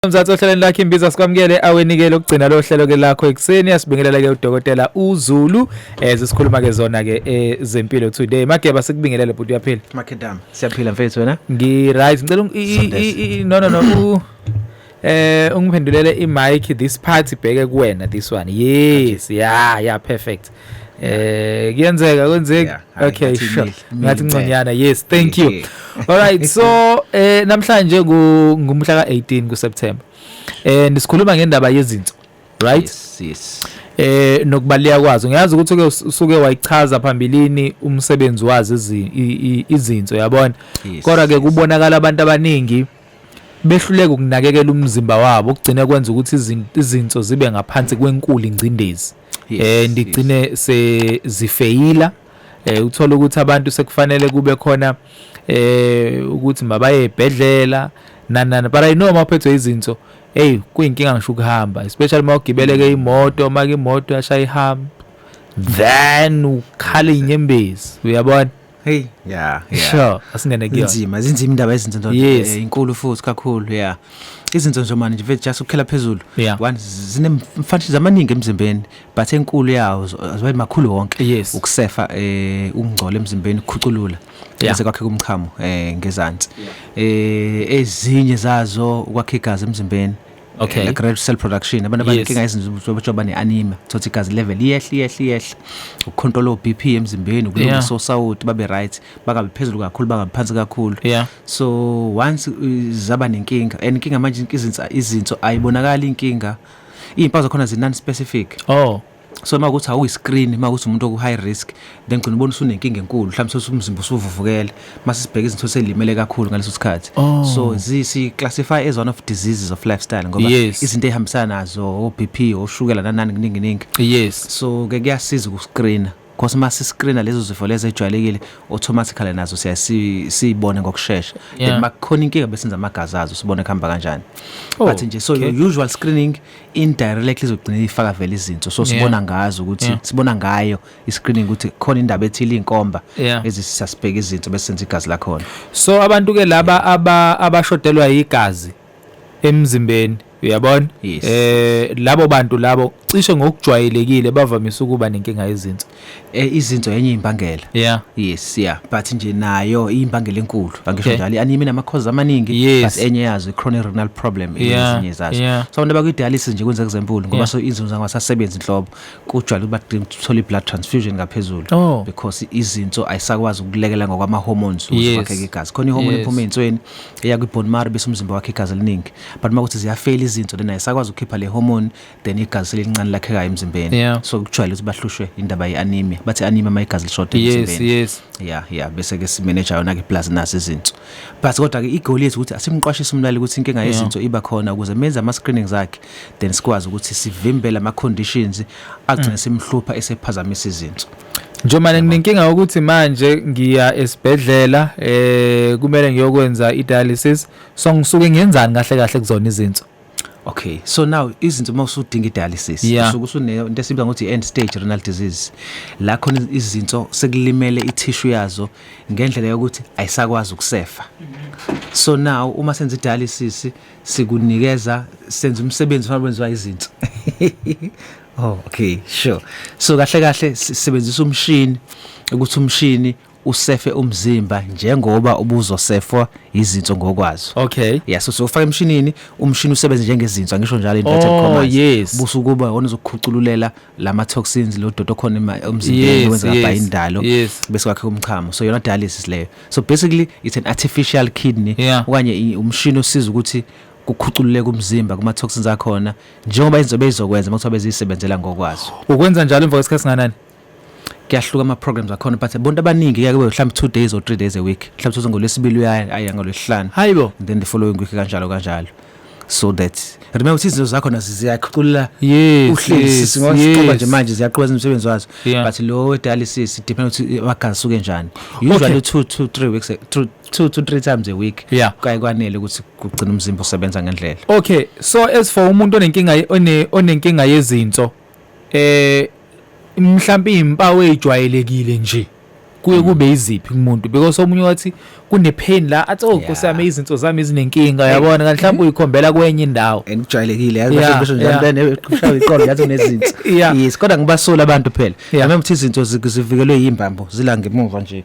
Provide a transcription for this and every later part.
Mzansi ohlelweni lakhe imbiza sikwamukele awenikele ukugcina lo hlelo ke lakho ekseni asibingelela ke udokotela uZulu sisikhuluma ke zona ke ezempilo today Mageba sikubingelele bhuti uyaphila Makedam siyaphila mfethu wena right ngicela no ungiphendulele imic this part ibheke kuwena this one yes yeah perfect kuyenzeka kwenzeki okay sure ngathi ngconyana yes thank you alright so namhlanje ngumhla ka18 kuSeptember sikhuluma ngendaba yezinto right yes nokubaleka kwazo ngiyazi ukuthi ke usuke wayichaza phambilini umsebenzi wazi izinto yabona kodwa ke kubonakala abantu abaningi behluleka ukunakekela umzimba wabo ukugcina kwenza ukuthi izinto zibe ngaphansi kwenkulu ingcindezi ndigcine sezifeyila uthola ukuthi abantu sekufanele kube khona ukuthi mabaye ebhedlela but I know maphethwe izinto kuyinkinga ngisho ukuhamba especially mawugibeleke imoto make imoto yashaya ihamba then ukhala inyembezi uyabona hey yeah sure asingene kuyona zinzima indaba yezinto inkulu futhi kakhulu izinto nje manje mfethu just ukukhela phezulu one zinemfanisi zamaningi emzimbeni but enkulu yawo azibayi makhulu wonke ukusefa ukungcola emzimbeni ukukhuculula bese kwakhe kumchamo ngezansi ezinye zazo ukwakha igazi emzimbeni like red cell production abantu abaninkinga izinto bajoba neanemia thothi igazi level iyehla ukucontrol BP emzimbeni ukulungisa sawuthi babe right bangabe phezulu kakhulu bangabe phansi kakhulu so once zaba nenkinga manje izinto ayibonakala inkinga izimpawu zakhona non specific so makuthi awuyiscreen makuthi umuntu oku high risk then gcina ubona usunenkinga enkulu mhlawumbe umzimba usuvuvukele mase sibheke izinto selimele kakhulu ngaleso sikhathi so si classify as one of diseases of lifestyle ngoba izinto ehambisana nazo o-BP oshukela nanani kuningi so ke kuyasiza ukuscreena because mase screena lezo zifo lezo ejwayelekile automatically nazo siyibone ngokusheshsha then makukhona inkinga bese senza amagazi azo sibone khamba kanjani but nje so your usual screening indirectly izogcina ifaka vele izinto so sibona ngazo ukuthi sibona ngayo iscreening ukuthi khona indaba ethile inkomba ezisasuspect izinto bese senza igazi lakhona so abantu ke laba abashodelwa igazi emzimbeni uyabona labo bantu labo cishe ngokujwayelekile bavamise ukuba nenkinga yezinto izinto yenye imbangela but nje nayo imbangela enkulu angisho njalo ianemia nama cause amaningi but enye yazo chronic renal problem ezinye zazo so abantu bakwi dialysis nje kwenza example ngoba so izinto zangasasebenzi inhlobo kujwayele ukuthi bathola blood transfusion ngaphezulu because izinto ayisakwazi ukulekela ngokwama hormones ukufaka igazi khona ihormone ephuma insweni eya kwi bone marrow bese umzimba wakhe igazi eliningi but makuthi ziyafail izinto then ayisakwazi ukukhipha le hormone then igazi elincane lakheka emzimbeni so kujwayele ukuthi bahlushwe indaba yeanemia bathi anemia mayigazi lishort emzimbeni bese ke simanage yona ke plus nazo izinto but kodwa ke igoal yethu ukuthi asimqwashise umlali ukuthi inkinga yezinto iba khona ukuze menze ama screenings akhe then sikwazi ukuthi sivimbele ama conditions agcina simhlupha esephazamisa izinto njengoba nginenkinga ukuthi manje ngiya esibhedlela kumele ngiyokwenza i-dialysis so ngisuke ngiyenzani kahle kuzona izinto okay so now izinto mawusudinga i-dialysis usuke usunento esibiza ngokuthi end stage renal disease la khona izinto sekulimele i-tissue yazo ngendlela yokuthi ayisakwazi ukusefa so now uma senza i-dialysis sikunikeza senza umsebenzi ofanele wenziwa izinto okay sure so kahle sisebenzisa umshini ukuthi umshini usefe umzimba njengoba ubuzosefwa izinto ngokwazo so ufaka emshinini umshini usebenza njengezinto angisho njalo inverted commas busukuba wona uzokukhucululela lama toxins lo dodo khona emzimbeni wenza by indalo bese kwakhe umchamo so yona dialysis leyo so basically it's an artificial kidney okanye umshini osiza ukuthi kukhucululeka umzimba kuma toxins akhona njengoba izinto bezokwenza makuthiwa bezisebenzela ngokwazo ukwenza njalo emva kwesikhathi singanani kuyahluka ama programs akhona but bonke abaningi yake mhlawumbe 2 days or 3 days a week mhlawumbe uzongolwesibili uyaya ngolwesihlanu hayibo then the following week kanjalo so that remember ukuthi izinto zakho nazo ziyaqhulula uhleli singoba nje manje ziyaqhubeza umsebenzi wazo but lo dialysis depend ukuthi amagazi suke njani usually 2 to 3 weeks 2 to 3 times a week kwanele ukuthi kugcina umzimba usebenza ngendlela okay so as for umuntu onenkinga yezinto mhlambi impawu ejwayelekile nje kuye kube iziphi kumuntu because omunye wathi kunepain la athi Nkosi yami izinto zami ezinenkinga yabona kanti mhlawumbe uyikhombela kwenye indawo engijwayelekile yazi njalo kushawa iqolo yathi unezinto yes kodwa ngibasola abantu phela nami ukuthi izinto zivikelwe yimbambo zila ngemuva nje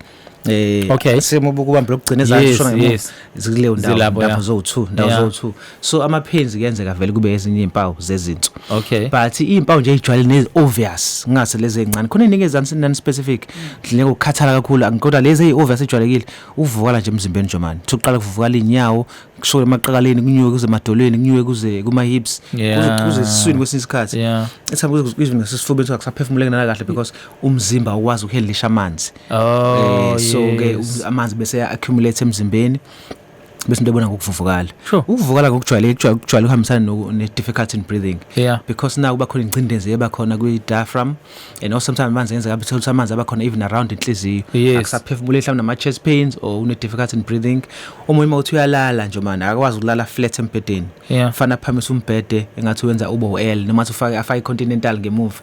simo bokubamba lokugcina ezantsi shona ngemuva zikuleyo ndawo zo2 so ama pains kuyenzeka vele kube ezinye impawu zezinto but impawu nje ejwayele ne obvious ngase lezi encane khona iningi ezansi non specific ngeke ukukhathala kakhulu kodwa lezi obvious ejwayelekile uvukala nje emzimbeni nje manje ukuqala kuvukala inyawo kusho emaqakaleni kunyuke kuze emadolweni kunyuke kuze kuma hips kuze isiswini kwesinye isikhathi ethambe even ngasesifubeni sakhe saphefumuleke nala kahle because umzimba awukwazi ukuhandlisha amanzi so ke amanzi bese accumulate emzimbeni bese into ebona ngokuvuvukala ukuvukala ngokujwayeleke ukuhambisana ne difficulty in breathing because now kuba khona ingcindezi eba khona kwi diaphragm and also sometimes amanzi yenza kabi ukuthi amanzi aba khona even around inhliziyo akusaphefumule mhlawumbe nama chest pains or une difficulty in breathing uma uthi uyalala nje manje akwazi ukulala flat embedeni fana phamisa umbhede engathi wenza ubo L noma afake continental ngemuva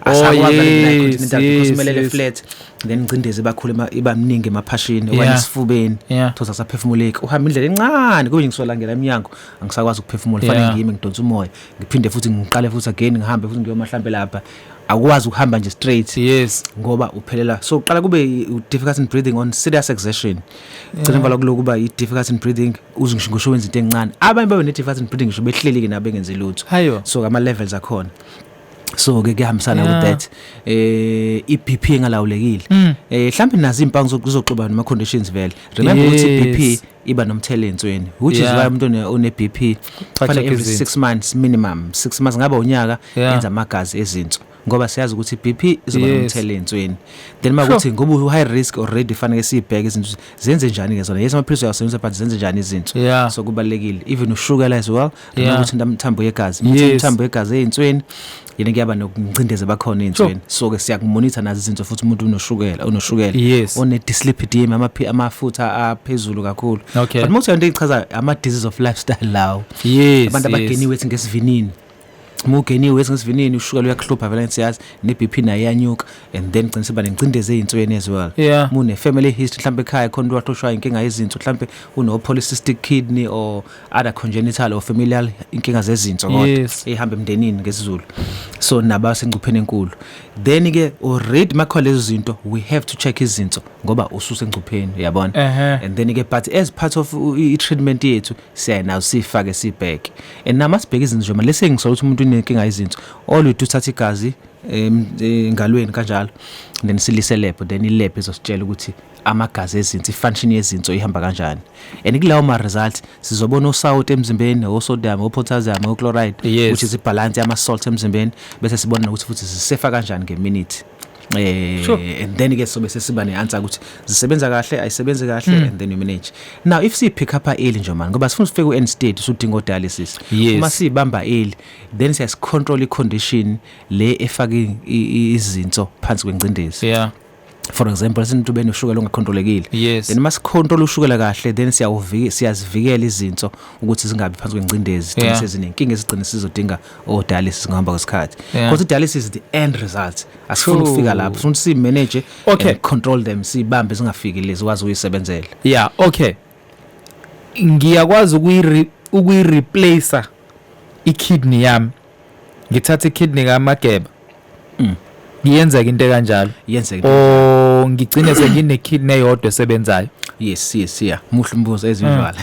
asakwazi continental because kumele flat then ingcindezi bakhulu iba mningi emaphashini okanye isifubeni thosa saphefumuleki uhamba indlela encane kube ngisolangela eminyango angisakwazi ukuphefumula fanele ngiyime ngidonsa umoya ngiphinde futhi ngiqale futhi again ngihambe futhi ngiyomahlambe lapha akwazi ukuhamba nje straight ngoba uphelela so uqala kube difficult in breathing on serious exertion gcina vala kulokuba i difficult in breathing uzingisho wenza into encane abanye babe ne difficult in breathing ngisho behleleke nabe ngenze lutho so ama levels akhona so ke kuyahambisana with that iBP engalawulekile mhlawumbe nazi impawu zokuzoxuba nama conditions vele remember ukuthi iBP iba nomthele ensweni which is why umuntu one BP fanele every 6 months minimum 6 months ngaba unyaka yenza amagazi ezinto ngoba siyazi ukuthi iBP izoba nomthele ensweni then makuthi ngoba u high risk already fanele sibheke izinto zenze njani ke zona yes amaphilisi ayasebenza but zenze njani izinto so kubalekile even usugar as well ukuthi inthambo yegazi inthambo yegazi ensweni yena kuyaba nokuncindeze bakhona ensweni so ke siyakumonitor nazi izinto futhi umuntu unoshukela one dyslipidemia amafutha aphezulu kakhulu but most into ichaza ama disease of lifestyle lawo abantu abageniwe ethi ngesivinini mugeniwe ngesivinini ushukela uyakhhlupha vele siyazi ne BP nayo yanyuka and then gcina siba nencindeze ezinsweni as well mune family history mhlambe ekhaya khona wathoshwa inkinga yezinto mhlambe uno polycystic kidney or other congenital or familial inkinga zezinto kodwa ehamba emndenini ngesizulu so naba sengcupheni enkulu then ke already makho lezo zinto we have to check izinto ngoba ususe engcupheni uyabona and then ke but as part of I treatment yethu siya now sifake sibheke and nama sibheke izinto nje manje lese ngisola ukuthi umuntu unenkinga izinto all we do thatha igazi engalweni kanjalo then silise lab then ilab izositshela ukuthi amagazi ezinto ifunction yezinto ihamba kanjani and kulawo ma results sizobona usawuthi emzimbeni osodium opotassium ochloride which is ibalance yama salt emzimbeni bese sibona ukuthi futhi zisefa kanjani ngeminute and then ke sobe sesiba neanswer ukuthi zisebenza kahle ayisebenzi kahle and then you manage now if si pick up early nje man ngoba sifuna ufike ku end stage usudinga dialysis uma sibamba early then siya control I condition le efaka izinto phansi kwencindezi for example sinto bene ushukela ongacontrolekile then mas control ushukela kahle then siyazivikela izinto ukuthi zingabi phansi kwencindezi then sezinenkinga ezigcina sizodinga dialysis ngihamba kwesikhathi because dialysis is the end result asifuna ukufika lapho sifuna si manage and control them sibambe zingafiki lezi wazi uyisebenzela ngiyakwazi ukuyireplace ikidney yami ngithatha ikidney kaMageba yenza into kanjalo ngigcine sengine kidney eyodwa esebenzayo yes muhle umbuzo ezivalo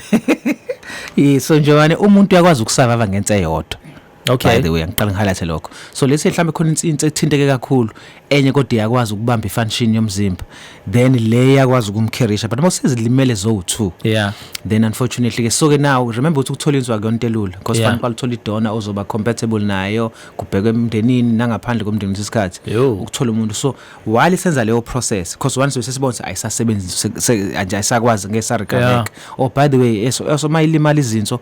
so nje umuntu uyakwazi ukusurvive ngenze eyodwa by the way ngiqala ngihighlight lokho so lesi mhlambe khona insizwe ethinteke kakhulu enye kodwa yakwazi ukubamba ifunction yomzimba then le yakwazi ukumcarrisha but mase zilimele zo2 then unfortunately ke so ke now remember ukuthi ukuthola inswa akuyonto elula because fanele kwalithola idona ozoba compatible nayo kubhekwe emndenini nangaphandle komndeni isikhathi ukuthola umuntu so while senza leyo process because once sesibona ayisasebenzi nje ayisakwazi ngesarikabek by the way eso mayilimala izinto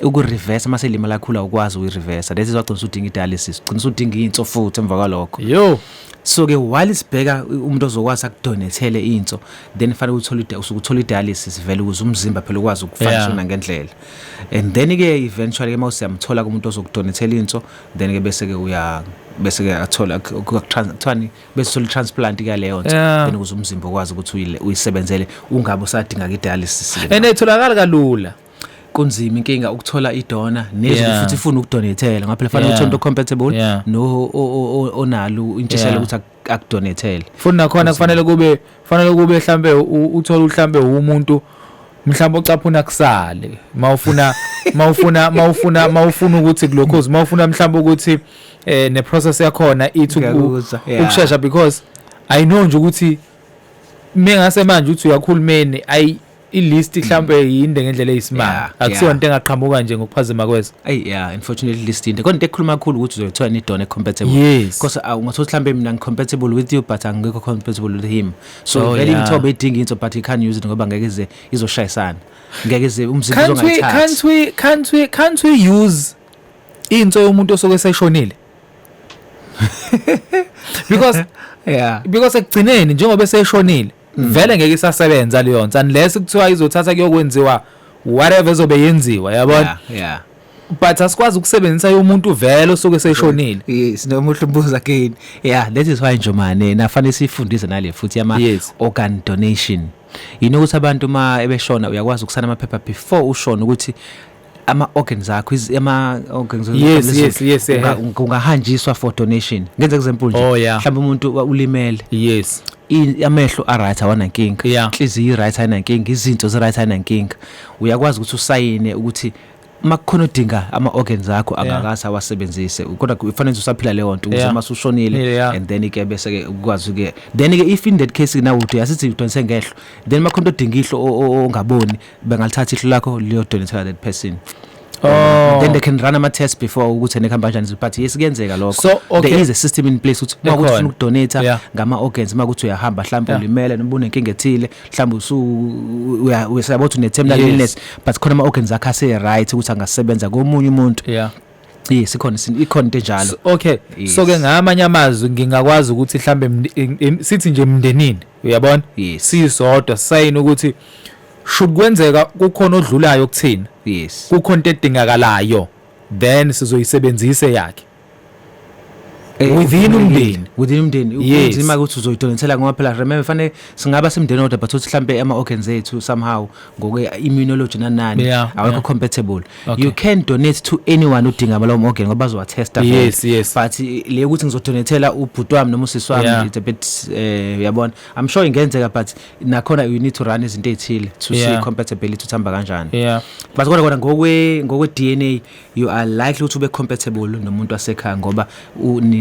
ukureverse mase ilimala kakhulu ukwazi uyireverse versa. This is what udinga dialysis. Ugcina udinga into futhi emva kwalokho. So ke while isibheka umuntu ozokwazi akudonethele into, then fanele uthola dialysis vele ukuze umzimba phela ukwazi ukufunctiona ngendlela. And then ke eventually ke mawusiyamthola kumuntu ozokudonethela into, then ke bese ke athola kuthani bese uthola transplant ke leyo nto, then ukuze umzimba ukwazi ukuthi uyisebenzele ungabe usadinga ke dialysis. Etholakala kalula. Kunzima inkinga ukuthola idona nezo futhi ufuna ukudonethela ngaphela fanele uthonto compatible no onalo intshiselo ukuthi akudonethele. Futhi nakhona kufanele kube mhlambe uthola mhlambe umuntu mhlambe ocaphuna kusale mawufuna ukuthi kulokhozi mawufuna mhlambe ukuthi ne process yakhona ithi ukushesha, because I know nje ukuthi mengase manje uthi uyakhulumeni ilist mhlambe yinde ngendlela eyisimanga akusiyo into engaqhamuka nje ngokuphazima kweza. Unfortunately list into kodwa into ekhuluma kakhulu ukuthi uzothola idona compatible because ungathola mhlambe mina compatible with you but angekho compatible with him, so vele imthobo edinga into but he can't use it ngoba ngeke ize izoshayisana, ngeke ize umzimba uzongayithatha. Can't we use into yomuntu osoke seshonile? Because ekugcineni njengoba eseshonile vele ngeke isasebenza leyo nto unless kuthiwa izothatha kuyokwenziwa whatever ezobe yenziwa, yabona. But asikwazi ukusebenzisa yomuntu vele osoke seshonile. Sinomuhle umbuzo again. That is why nje manje nafanele sifundise nale futhi ama organ donation. Ukuthi abantu ma ebeshona uyakwazi ukusana amaphepha before ushona ukuthi ama organs akho ama organs ungahanjiswa for donation. Ngenza example nje mhlawumbe umuntu ulimele, amehlo aright awanankinga, inhliziyo right ayinankinga, izinto ze right ayinankinga, uyakwazi ukuthi usayine ukuthi makukhona udinga ama organs akho angakasa wasebenzise kodwa kufanele usaphila leyo nto ukuthi masushonile and then ke bese ke ukwazi ke then ke if in that case now uthi asithi udonise ngehlo then makhona udinga ihlo ongaboni bengalithatha ihlo lakho liyo donate that person. Then they can run ama tests before ukuthi nekhamba kanjani, but yes kuyenzeka lokho. So there is a system in place ukuthi uma ufuna ukudonate ngama organs makuthi uyahamba mhlawumbe ulimele noma unenkinga ethile mhlawumbe uyasabotha une terminal illness but khona ama organs akho ase right ukuthi angasebenza komunye umuntu. Ikhona into njalo. So ke ngamanye amazwi ngingakwazi ukuthi mhlambe sithi nje emndenini uyabona sisodwa sayini ukuthi should kwenzeka kukhona odlulayo kuthina kukhona into edingakalayo then sizoyisebenzise yakhe within umndeni kunzima ukuthi uzoyidonethela ngoba phela remember fanele singaba semndeni odwa but uthi mhlambe ama organs ethu somehow ngokwe immunology nanani awekho compatible. You can donate to anyone udinga lawo organ ngoba bazowa testa but le ukuthi ngizodonethela ubhuti wami noma usisi wami it's a bit uyabona I'm sure ingenzeka but nakhona you need to run izinto ezithile to see compatibility uthamba kanjani but kodwa ngokwe DNA you are likely to be compatible nomuntu wasekhaya ngoba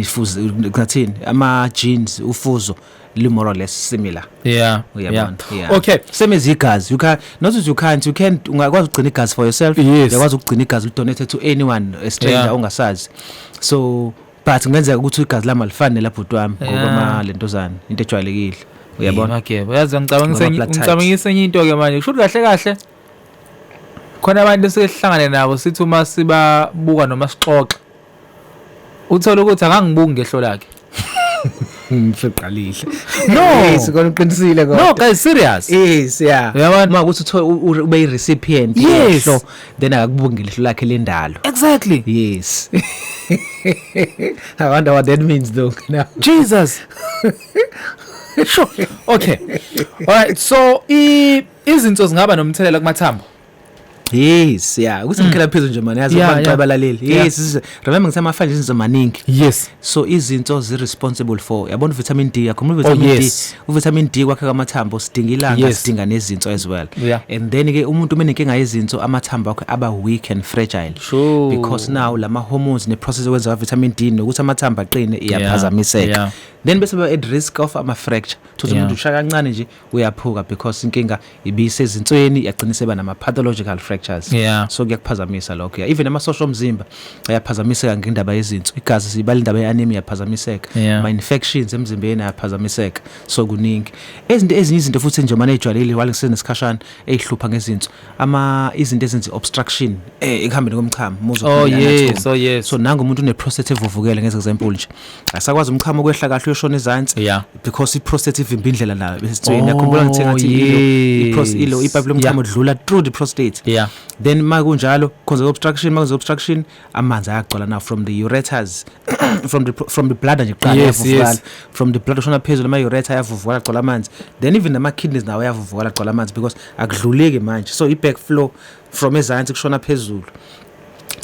nifuze ngathini ama genes ufuzo li more or less similar. Same as igazi, you can not as you can't ungakwazi ukugcina igazi for yourself, uyakwazi ukugcina igazi donate to anyone a stranger ongasazi. So but ngenzeka ukuthi igazi lami alifani lapho wami ngoba ma lentozana into ejwayelekile uyabona. Uyazi ngicabangisa enye into ke manje kusho kahle khona abantu esihlangane nabo sithi uma sibabuka noma sixoxa uthola ukuthi akangibuki ngehlo lakhe. Mfiqalile. No, sikona uqinisile kodwa. No, guys, serious. Uyabona ukuthi ube i recipient yehlo then akakubuki ngehlo lakhe lendalo. Exactly. I wonder what that means though. Now. Jesus. Sure. All right, so izinto zingaba nomthelela kumathambo. Ukuthi ngikhela phezulu nje manje yazi abantu abalaleli. Remember ngisema manje izinto maningi. So izinto zi responsible for yabona vitamin D yakho vitamin D. Vitamin D kwakhe kwamathambo sidinga ilanga sidinga nezinto as well. And then ke umuntu menenkinga yezinto amathambo akhe aba weak and fragile because now lama hormones ne process okwenza vitamin D nokuthi amathambo aqine iyaphazamiseka. Then bese ba at risk of ama fracture. Thuthi umuntu ushaya kancane nje uyaphuka because inkinga ibisezintsweni yagcina seba nama pathological fracture. structures so kuyakuphazamisa lokho even amasosha omzimba ayaphazamiseka ngendaba yezinso igazi sibala indaba yeanemia yaphazamiseka ama infections emzimbeni ayaphazamiseka so kuningi ezinto ezinye izinto futhi nje manje ejwayelekile wale kusenesikashana ezihlupha ngezinso izinto ezenza obstruction ekuhambeni komchamo so nangu umuntu une prostate evuvukele ngeexample nje asakwazi umchamo ukwehla kahle uyoshona ezantsi because i-prostate ivimba indlela nayo besitsweni yakhumbula ngithe ngathi ipipe lomchamo dlula through the prostate then makunjalo cause obstruction amanzi ayagcwala now from the ureters from the bladder nje qala yavuvukala from the blood ushona phezulu ama ureter ayavuvukala agcwala amanzi then even ama kidneys nawo ayavuvukala agcwala amanzi because akudluleki manje so i-back flow from ezantsi kushona phezulu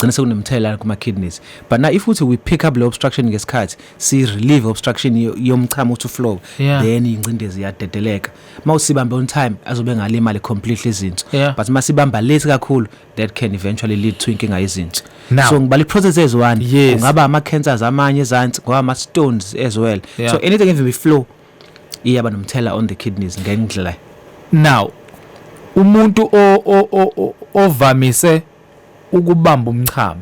gcina sekunemthela kuma kidneys but now if we pick up the obstruction ngesikhathi si relieve obstruction yomchamo to flow then ingcindezi yadedeleka mawusibambe on time azobe ngalimali completely izinto but masibamba late kakhulu that can eventually lead to inkinga yezinto so ngibali process eziwani kungaba ama cancers amanye ezantsi ngoba ama stones as well so anything if we flow iyaba nomthela on the kidneys ngendlela now umuntu ovamise ukubamba umchamo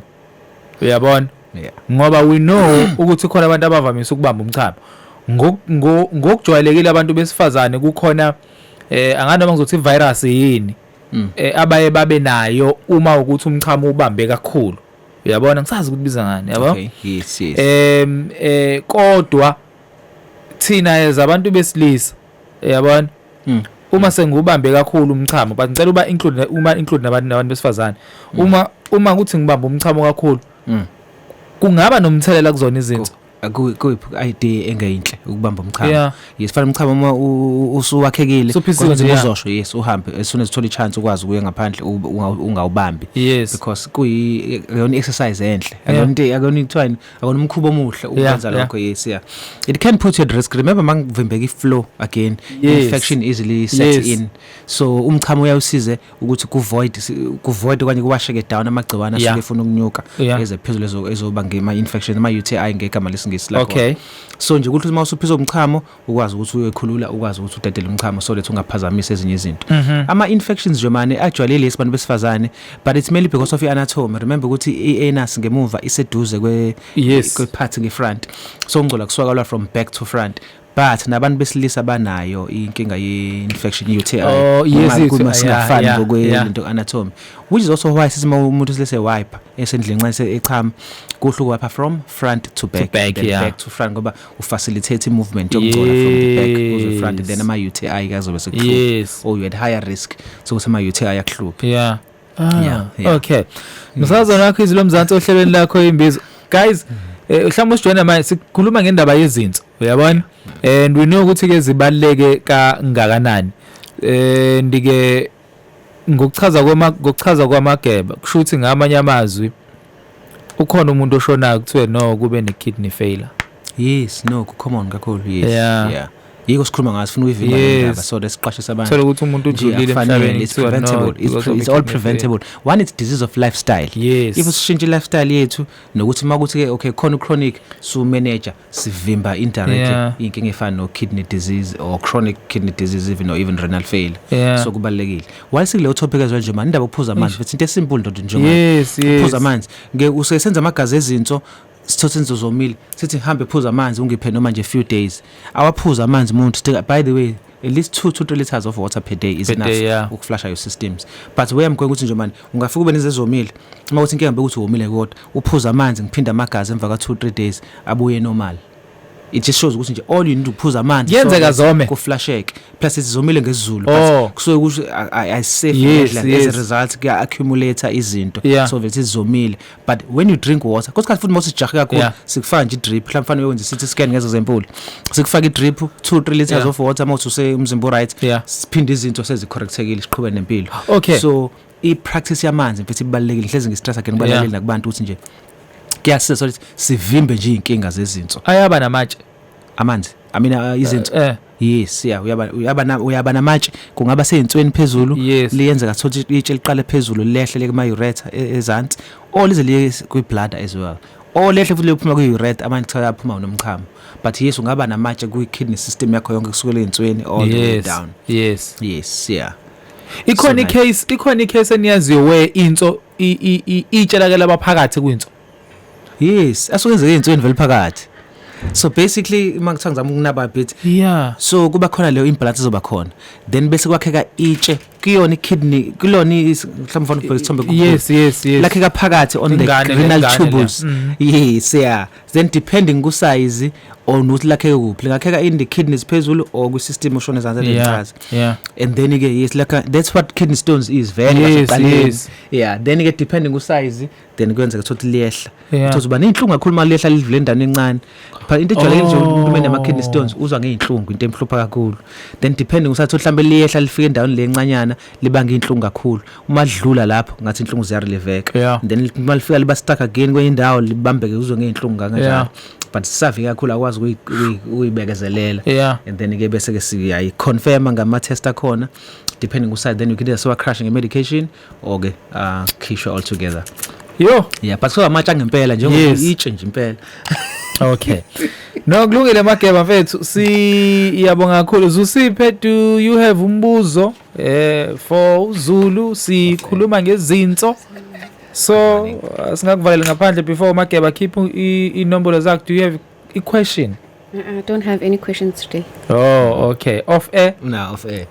uyabona ngoba we know ukuthi khona abantu abavamise ukubamba umchamo ngokujwayelekile abantu besifazane kukhona anganoma ngizothi virus yini abaye babe nayo uma ukuthi umchamo ubambe kakhulu uyabona ngisazi ukuthi biza ngani yabo kodwa thina ezabantu besilisa uyabona uma sengubambe kakhulu umchamo but ngicela uba include nabantu besifazane uma kuthi ngibamba umchamo kakhulu kungaba nomthelela kuzona izinto idea engeyinhle ukubamba umchamo yesifana umchamo uma usuwakhekile uzosho uhambe as soon as uthola ichance ukwazi ukuya ngaphandle ungawubambi because kuyiyona exercise enhle akuyona ithwani akuyona umkhubo omuhle ukwenza lokho it can put you at risk remember mangivimbeka iflow again infection easily set in so umchamo uyawusize ukuthi kuvoid okanye kuwasheke down amagciwane asuke efuna ukunyuka ezephezulu ezoba ngema infection ama UTI ngegama okay so nje ukuthi uma usuphiza umchamo ukwazi ukuthi uyekhulula ukwazi ukuthi udedele umchamo so that ungaphazamisa ezinye izinto ama infections nje manje actually lesi bantu besifazane but it's mainly because of anatomy remember ukuthi i-anus ngemuva iseduze kwe part ngefront so ungcola kuswakalwa from back to front but nabantu besilisa banayo inkinga ye-infection UTI kuma singafani ngokwento anatomy which is also why sisima umuntu silese wipe esendlini nxa echama kuhle wipe from front to back back to front ngoba ufacilitate movement yokugcola from the back to front then ama UTI kazobe sekuhlupha or you had higher risk so kusema UTI yakuhlupha okay msazana wakho izilo mzansi ohlelweni lakho imbizo guys mhlawumbe usijoyina manje sikhuluma ngendaba yezinto uyabona and we know ukuthi ke zibaleke kangakanani ndike ngokuchaza kwamageba kusho ukuthi ngamanye amazwi ukhona umuntu oshonayo kuthiwe no kube ne kidney failure common kakhulu yiko sikhuluma ngaso funa uyivimba indaba so lesiqashisa abantu thola ukuthi umuntu ujulile emhlabeni it's all preventable one it's disease of lifestyle if usishintshe lifestyle yethu nokuthi makuthi okay khona chronic so manager sivimba indirectly inkinga efana no kidney disease or chronic kidney disease even renal failure so kubalekile while sikule topic ezwe nje manje indaba ukuphuza amanzi futhi into esimple ndodo nje ukuphuza amanzi ngeke usesenza amagazi ezinto sithathe inzo zomile sithi hambe phuza amanzi ungiphe noma nje few days awaphuza amanzi umuntu by the way at least 2 to 3 liters of water per day is enough ukuflasha your systems but where amgwe ukuthi nje manje ungafika ube nezezomile uma uthi inkinga bekuthi womile kodwa uphuza amanzi ngiphinda amagazi emva ka 2-3 days abuye normal it just shows ukuthi nje all you need ukuphuza amanzi yenzeka zome kuflasheke plus izomile ngesizulu but kusuke ukuthi I safe as a result ke accumulate izinto so that izomile but when you drink water because futhi mose jahe kakhulu sikufaka nje drip mhlawumbe fanele wenze CT scan ngezexample sikufaka idrip 2-3 liters of water mose use umzimba right siphinde izinto sezicorrectekile siqhubeke nempilo so i-practice yamanzi mfethu ibalekile hlezi ngistress again kubalekile nakubantu ukuthi nje kuyasiza ukuthi sivimbe nje inkinga zezinto ayaba namatshe amanzi izinto yes uyaba namatshe kungaba seyinsweni phezulu liyenzeka thothi itshe liqale phezulu lehle kuma ureter ezantsi all ize kwi bladder as well all lehle futhi lephuma kwi ureter amanzi ayaphuma nomchamo but yes ungaba namatshe kwi kidney system yakho yonke kusukela entsweni all the way down yes ikhona icase eniyaziyo where into itshelakela abaphakathi kwinto. Yes, asukenzeke insweni vele phakathi. So basically mangithiwa ngizama ukunaba a bit. Yeah. So kuba khona leyo imbalance ezoba khona. Then bese kwakheka itshe kuyona ikidney, kulona mhlawumbe mfana isithombe kukhulu. Yes. Lakheka phakathi on the renal tubules. Yes, yeah. Then depending ku size on ukuthi lakheke kuphi. Lingakheka in the kidneys phezulu or ku system oshona ezansi lechaza. Yeah. And then again yes that's what kidney stones is very yes. Yeah, then again depending ku size then kwenzeka ukuthi liyehla. Ukuthi uba nenhlungu kakhulu mali lehla livule endaweni encane. But into ejwayelekile nje umuntu mena kidney stones uzwa ngeinhlungu into emhlupha kakhulu. Then depending usathi mhlambe liyehla lifike endaweni lencanyana libanga inhlungu kakhulu. Uma lidlula lapho ngathi inhlungu ziyareleveka. Then uma lifika liba stuck again kwenye indawo libambeke uzwe ngeinhlungu kanjalo. But safi kakhulu akwazi uyibekezelela. And then ke bese ke siyayi confirm ngama test akhona depending uside then you can either crushing a medication or ke khishwa all together. Yeah, but so amatsha ngempela njengoba itshe nje impela. Okay. No kulungile Mageba mfethu siyabonga kakhulu. Zusiphe do you have umbuzo for Zulu sikhuluma ngezinto. So singakuvalela ngaphandle before Mageba keep inombolo zakho. Do you have a question? I don't have any questions today. Oh, okay. Off air? No, off air.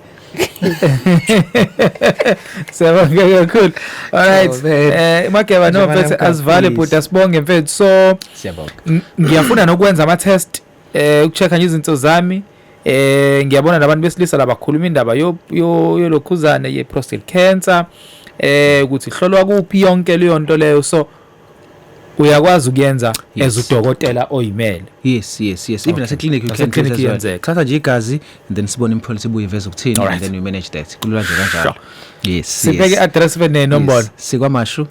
Siyabonga kakhulu. All right. Mageba no mfethu asivale but asibonge mfethu. So siyabonga. Ngiyafuna nokwenza ama test ukuchecka nje izinto zami. Ngiyabona nabantu besilisa labakhuluma indaba yolokhuzane ye prostate cancer. Ukuthi hlolwa kuphi yonke leyo nto leyo so uyakwazi ukuyenza as udokotela oyimele. Yes. Even as a clinic you can yenza. Thatha nje igazi and then sibone impulse ibuye iveze ukuthini and then we manage that. Kulula nje kanjalo. Yes. Sibeke address bene nombolo. Sikwamashu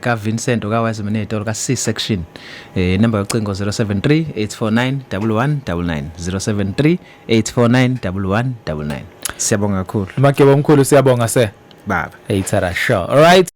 ka Vincent okaWazimanetoro ka C section. Number yocingo 073 849 1199 073 849 1199. Siyabonga kakhulu. Mageba omkhulu siyabonga se. Baba. Hey Tara, sure. All right.